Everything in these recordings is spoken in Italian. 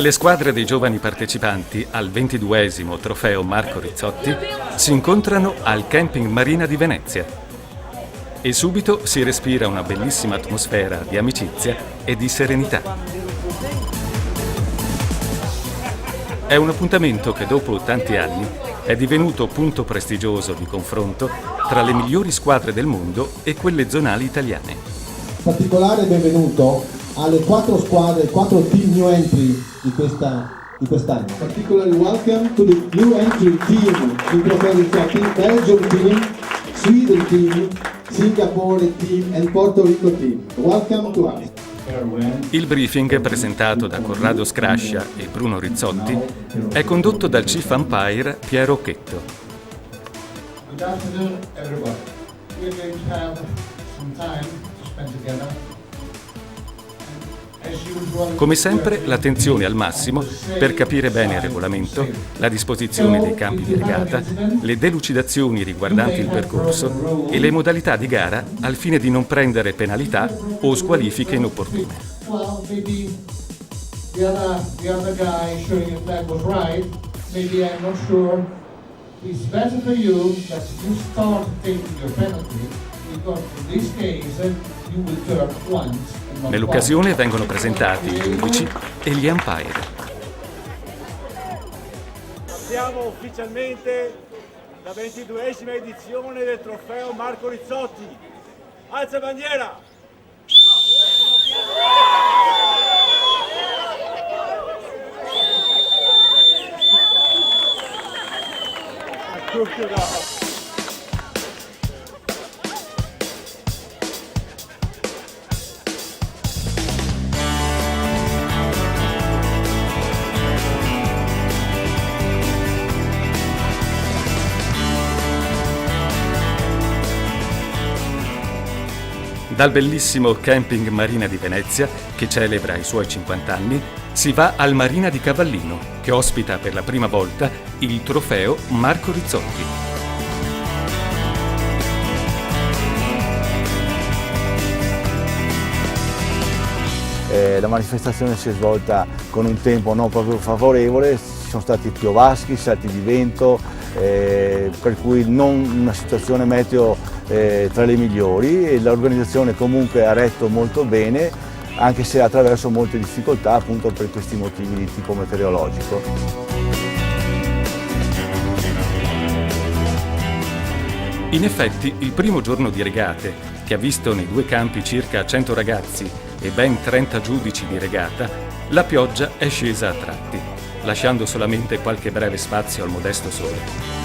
Le squadre dei giovani partecipanti al 22esimo trofeo Marco Rizzotti si incontrano al Camping Marina di Venezia e subito si respira una bellissima atmosfera di amicizia e di serenità. È un appuntamento che dopo tanti anni è divenuto punto prestigioso di confronto tra le migliori squadre del mondo e quelle zonali italiane. Particolare benvenuto alle 4 squadre, 4 team new entry di quest'anno. Particularly welcome to the new entry team in Trofeo Rizzotti, Belgium team, Sweden team, Singapore team and Porto Rico team. Welcome to us. Il briefing presentato da Corrado Scrascia e Bruno Rizzotti è condotto dal Chief Umpire Piero Occhetto. Good afternoon everybody. We're going to have some time to spend together. Come sempre, l'attenzione al massimo per capire bene il regolamento, la disposizione dei campi di regata, le delucidazioni riguardanti il percorso e le modalità di gara al fine di non prendere penalità o squalifiche inopportune. Nell'occasione vengono presentati i giudici e gli umpire. Siamo ufficialmente la 22esima edizione del trofeo Marco Rizzotti. Alza bandiera! Dal bellissimo Camping Marina di Venezia, che celebra i suoi 50 anni, si va al Marina di Cavallino, che ospita per la prima volta il trofeo Marco Rizzotti. La manifestazione si è svolta con un tempo non proprio favorevole, ci sono stati piovaschi, salti di vento, per cui non una situazione meteo tra le migliori, e l'organizzazione comunque ha retto molto bene, anche se attraverso molte difficoltà appunto per questi motivi di tipo meteorologico. In effetti, il primo giorno di regate, che ha visto nei due campi circa 100 ragazzi e ben 30 giudici di regata, la pioggia è scesa a tratti, lasciando solamente qualche breve spazio al modesto sole.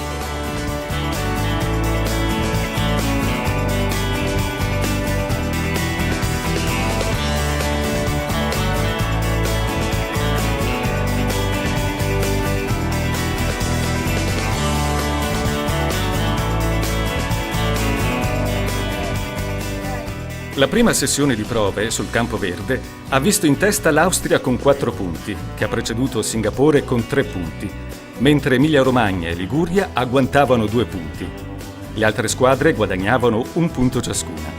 La prima sessione di prove sul campo verde ha visto in testa l'Austria con 4 punti, che ha preceduto Singapore con 3 punti, mentre Emilia-Romagna e Liguria agguantavano 2 punti. Le altre squadre guadagnavano 1 punto ciascuna.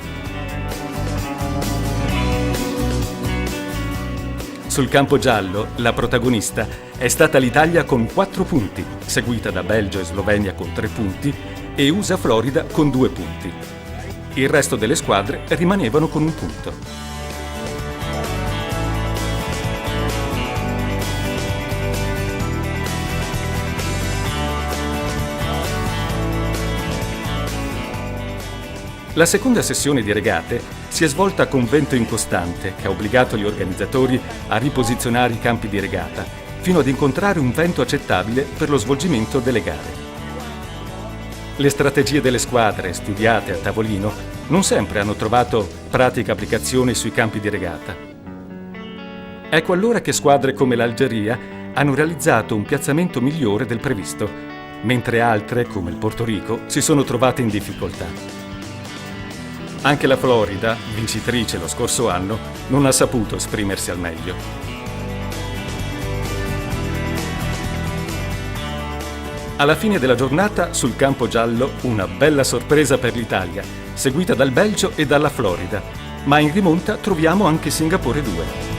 Sul campo giallo, la protagonista è stata l'Italia con 4 punti, seguita da Belgio e Slovenia con 3 punti e USA-Florida con 2 punti. Il resto delle squadre rimanevano con 1 punto. La seconda sessione di regate si è svolta con vento incostante, che ha obbligato gli organizzatori a riposizionare i campi di regata, fino ad incontrare un vento accettabile per lo svolgimento delle gare. Le strategie delle squadre, studiate a tavolino, non sempre hanno trovato pratica applicazione sui campi di regata. Ecco allora che squadre come l'Algeria hanno realizzato un piazzamento migliore del previsto, mentre altre, come il Porto Rico, si sono trovate in difficoltà. Anche la Florida, vincitrice lo scorso anno, non ha saputo esprimersi al meglio. Alla fine della giornata, sul campo giallo, una bella sorpresa per l'Italia, seguita dal Belgio e dalla Florida, ma in rimonta troviamo anche Singapore 2.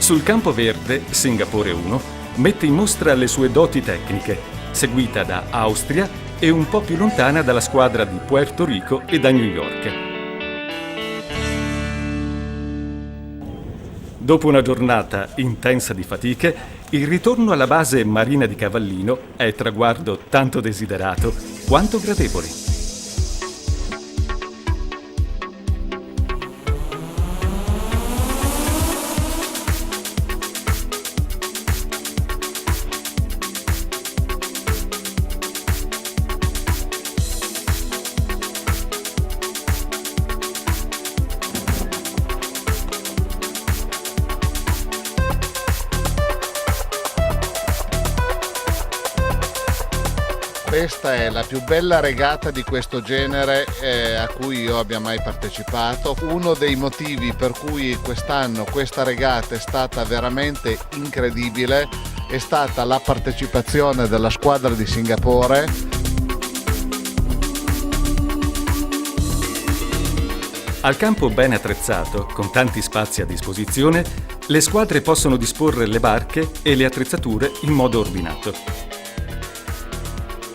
Sul campo verde, Singapore 1 mette in mostra le sue doti tecniche, seguita da Austria e un po' più lontana dalla squadra di Puerto Rico e da New York. Dopo una giornata intensa di fatiche, il ritorno alla base Marina di Cavallino è traguardo tanto desiderato quanto gradevole. Questa è la più bella regata di questo genere a cui io abbia mai partecipato. Uno dei motivi per cui quest'anno questa regata è stata veramente incredibile è stata la partecipazione della squadra di Singapore. Al campo ben attrezzato, con tanti spazi a disposizione, le squadre possono disporre le barche e le attrezzature in modo ordinato.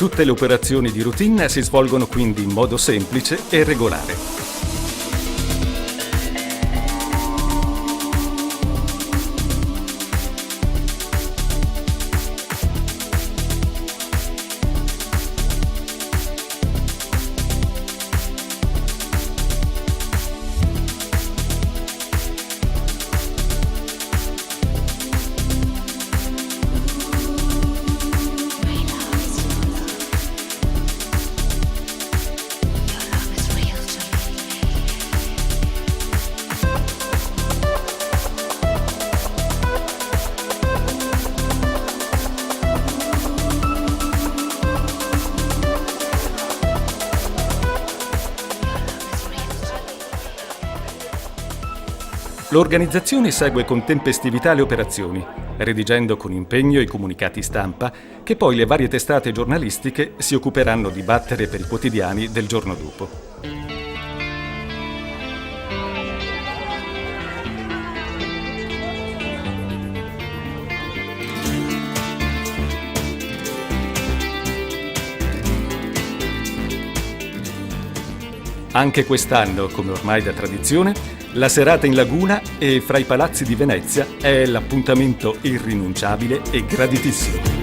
Tutte le operazioni di routine si svolgono quindi in modo semplice e regolare. L'organizzazione segue con tempestività le operazioni, redigendo con impegno i comunicati stampa che poi le varie testate giornalistiche si occuperanno di battere per i quotidiani del giorno dopo. Anche quest'anno, come ormai da tradizione, la serata in laguna e fra i palazzi di Venezia è l'appuntamento irrinunciabile e graditissimo.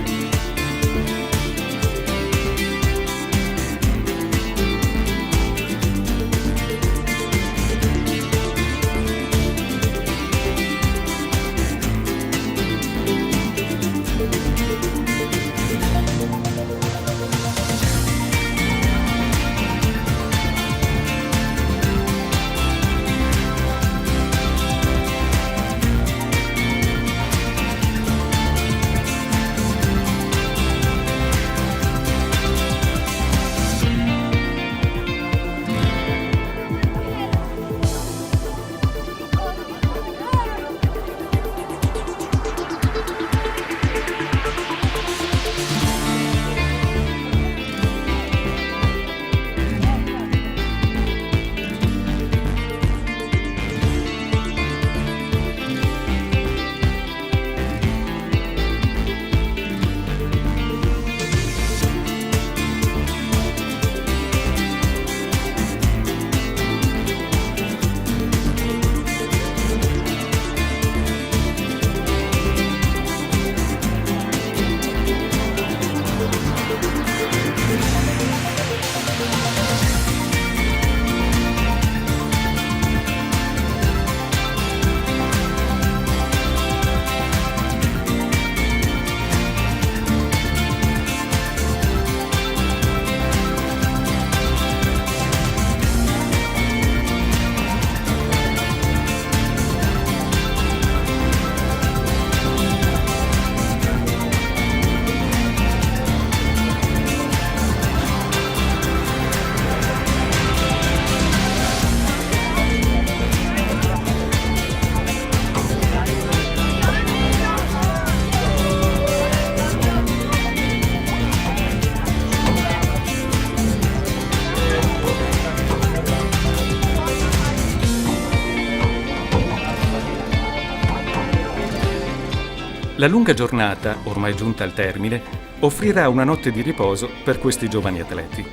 La lunga giornata, ormai giunta al termine, offrirà una notte di riposo per questi giovani atleti.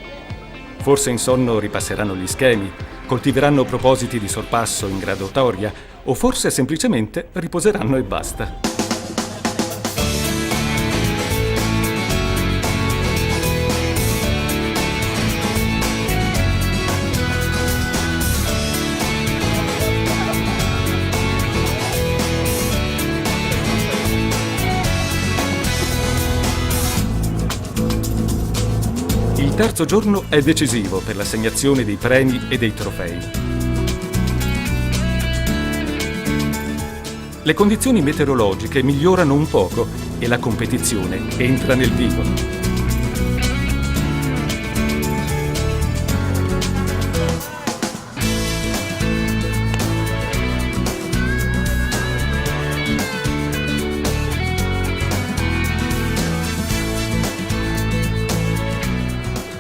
Forse in sonno ripasseranno gli schemi, coltiveranno propositi di sorpasso in graduatoria o forse semplicemente riposeranno e basta. Il terzo giorno è decisivo per l'assegnazione dei premi e dei trofei. Le condizioni meteorologiche migliorano un poco e la competizione entra nel vivo.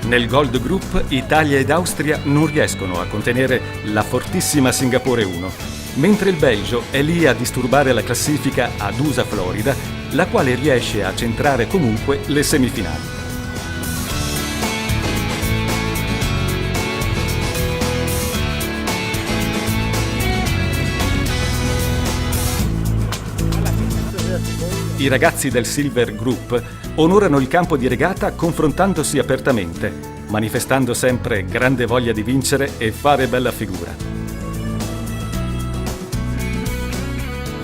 Nel Gold Group Italia ed Austria non riescono a contenere la fortissima Singapore 1, mentre il Belgio è lì a disturbare la classifica ad USA Florida, la quale riesce a centrare comunque le semifinali. I ragazzi del Silver Group onorano il campo di regata confrontandosi apertamente, manifestando sempre grande voglia di vincere e fare bella figura.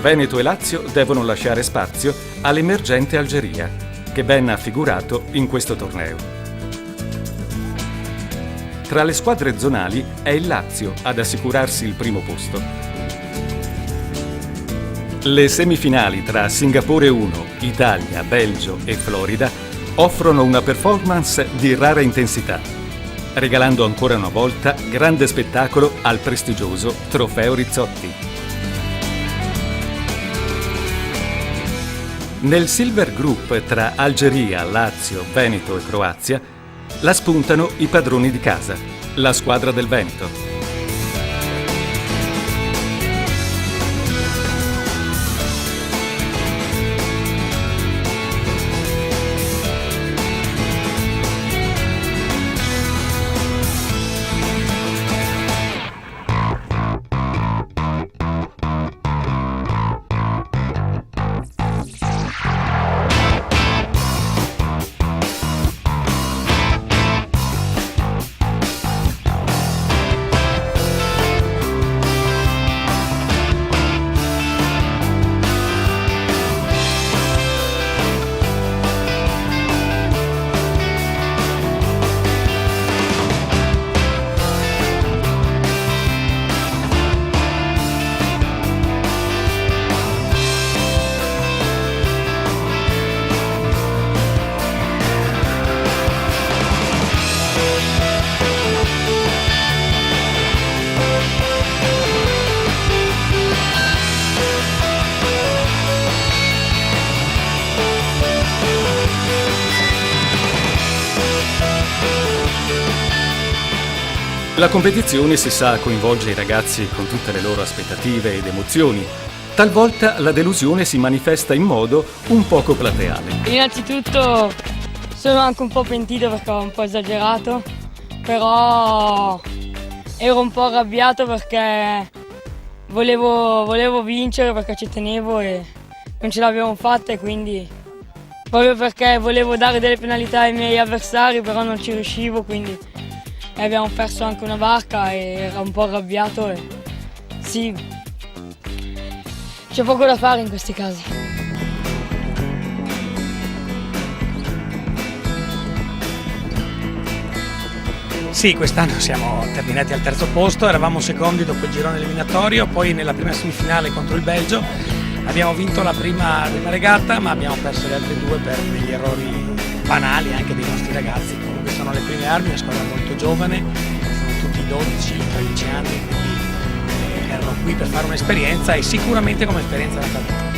Veneto e Lazio devono lasciare spazio all'emergente Algeria, che ben ha figurato in questo torneo. Tra le squadre zonali è il Lazio ad assicurarsi il primo posto. Le semifinali tra Singapore 1, Italia, Belgio e Florida offrono una performance di rara intensità, regalando ancora una volta grande spettacolo al prestigioso Trofeo Rizzotti. Nel Silver Group tra Algeria, Lazio, Veneto e Croazia la spuntano i padroni di casa, la squadra del Veneto. La competizione, si sa, coinvolge i ragazzi con tutte le loro aspettative ed emozioni. Talvolta la delusione si manifesta in modo un poco plateale. Innanzitutto sono anche un po' pentito perché ho un po' esagerato, però ero un po' arrabbiato perché volevo vincere, perché ci tenevo e non ce l'abbiamo fatta, e quindi proprio perché volevo dare delle penalità ai miei avversari, però non ci riuscivo, quindi abbiamo perso anche una barca e ero un po' arrabbiato e sì, c'è poco da fare in questi casi. Sì, quest'anno siamo terminati al terzo posto, eravamo secondi dopo il girone eliminatorio, poi nella prima semifinale contro il Belgio abbiamo vinto la prima regata, ma abbiamo perso le altre due per degli errori banali anche dei nostri ragazzi. Comunque sono le prime armi, una squadra molto giovane, sono tutti 12-13 anni, quindi erano qui per fare un'esperienza e sicuramente come esperienza è andata bene.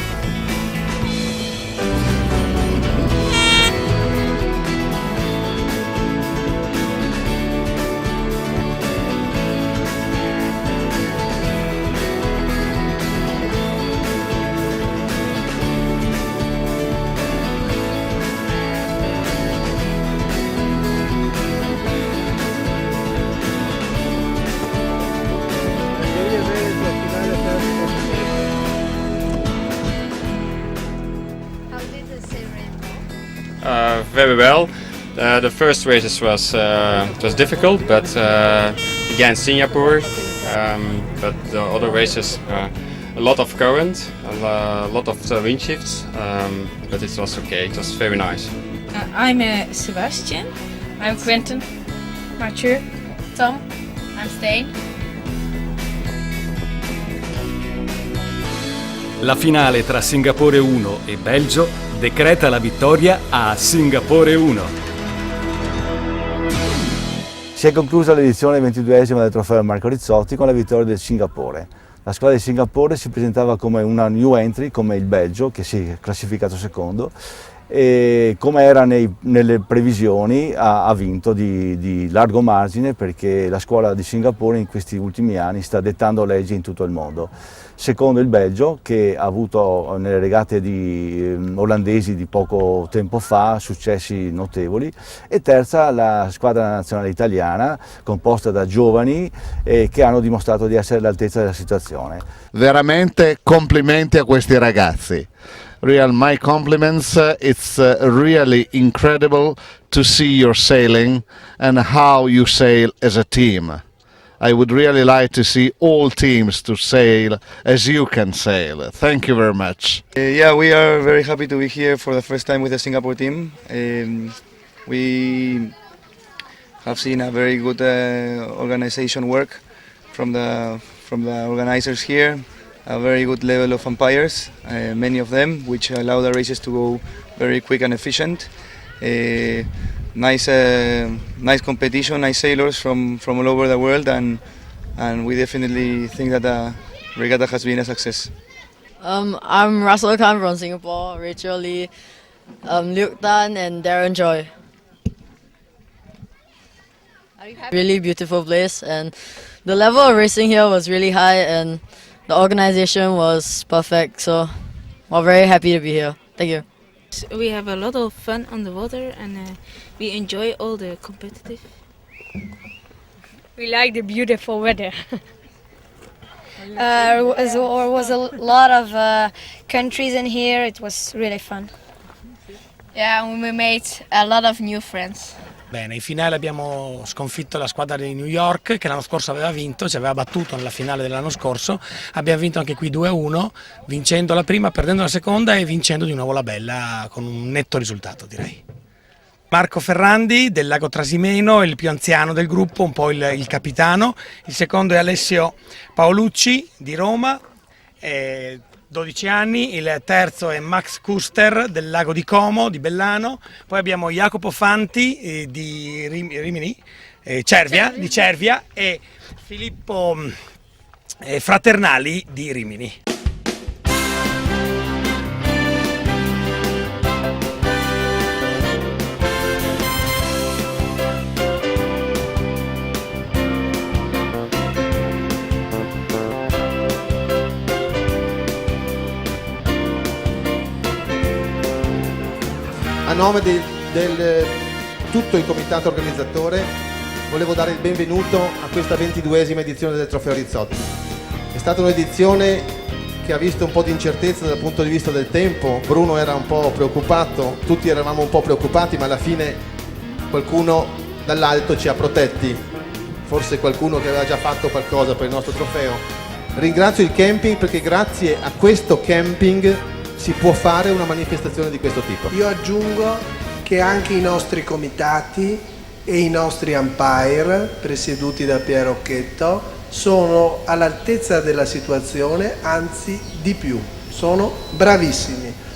Very well. The first races was difficult, but against Singapore. But the other races, a lot of current, a lot of wind shifts, but it was okay. It was very nice. I'm Sebastian. I'm Quentin. Mathieu. Tom. I'm Stain. La finale tra Singapore 1 e Belgio decreta la vittoria a Singapore 1. Si è conclusa l'edizione 22esima del trofeo Marco Rizzotti con la vittoria del Singapore. La squadra di Singapore si presentava come una new entry, come il Belgio, che si è classificato secondo, e come era nelle previsioni ha vinto di largo margine, perché la scuola di Singapore in questi ultimi anni sta dettando leggi in tutto il mondo. Secondo il Belgio, che ha avuto nelle regate olandesi di poco tempo fa successi notevoli, e terza la squadra nazionale italiana, composta da giovani che hanno dimostrato di essere all'altezza della situazione. Veramente complimenti a questi ragazzi. My compliments. It's really incredible to see your sailing and how you sail as a team. I would really like to see all teams to sail as you can sail. Thank you very much. Yeah, we are very happy to be here for the first time with the Singapore team. We have seen a very good organization work from the organizers here. A very good level of umpires, many of them, which allow the races to go very quick and efficient. Nice competition, nice sailors from all over the world, and we definitely think that the regatta has been a success. I'm Russell Khan from Singapore, Rachel Lee, Luke Tan and Darren Joy. Really beautiful place, and the level of racing here was really high, and the organization was perfect, so we're very happy to be here. Thank you. We have a lot of fun on the water, and we enjoy all the competitive. We like the beautiful weather. There was a lot of countries in here. It was really fun. Yeah, we made a lot of new friends. Bene, in finale abbiamo sconfitto la squadra di New York, che l'anno scorso aveva vinto, ci aveva battuto nella finale dell'anno scorso. Abbiamo vinto anche qui 2-1, vincendo la prima, perdendo la seconda e vincendo di nuovo la Bella con un netto risultato, direi. Marco Ferrandi del Lago Trasimeno, il più anziano del gruppo, un po' il capitano. Il secondo è Alessio Paolucci di Roma, 12 anni, il terzo è Max Kuster del Lago di Como, di Bellano, poi abbiamo Jacopo Fanti di Rimini, Cervia, di Cervia, e Filippo Fraternali di Rimini. A nome di tutto il comitato organizzatore volevo dare il benvenuto a questa 22esima edizione del Trofeo Rizzotti. È stata un'edizione che ha visto un po' di incertezza dal punto di vista del tempo. Bruno era un po' preoccupato, tutti eravamo un po' preoccupati, ma alla fine qualcuno dall'alto ci ha protetti, forse qualcuno che aveva già fatto qualcosa per il nostro trofeo. Ringrazio il camping, perché grazie a questo camping si può fare una manifestazione di questo tipo. Io aggiungo che anche i nostri comitati e i nostri umpire, presieduti da Piero Occhetto, sono all'altezza della situazione, anzi di più, sono bravissimi.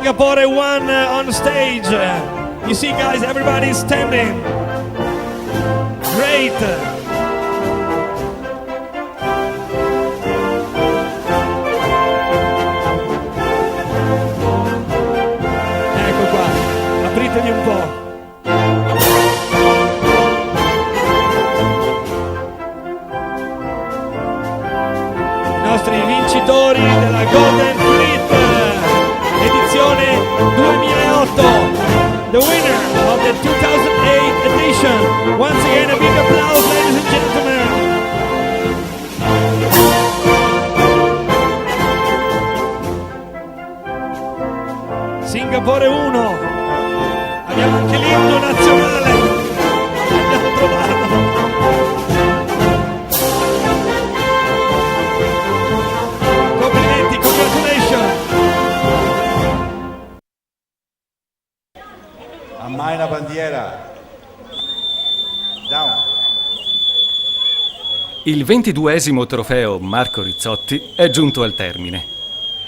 Singapore won on stage. You see, guys, everybody's standing. Great. Ecco qua, apritevi un po'. I nostri vincitori della Golden Fleet edizione 2008, the winner of the 2008 edition. Once again a big applause, ladies and gentlemen. Singapore 1, abbiamo anche l'inno nazionale, abbiamo trovato. Complimenti, congratulations. Mai la bandiera. Down. Il 22esimo trofeo Marco Rizzotti è giunto al termine.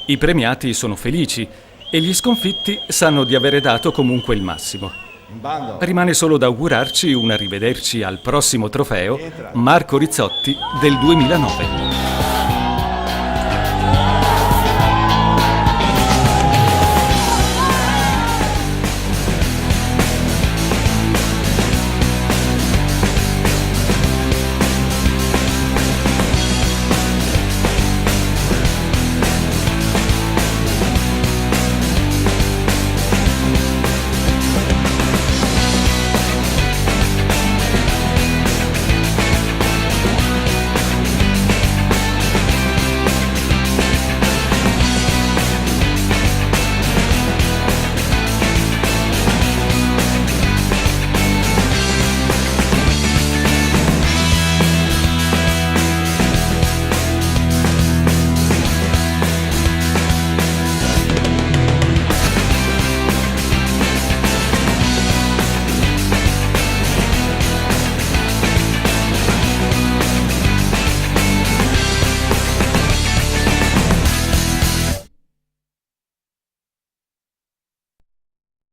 I premiati sono felici e gli sconfitti sanno di avere dato comunque il massimo. Rimane solo da augurarci un arrivederci al prossimo trofeo Marco Rizzotti del 2009.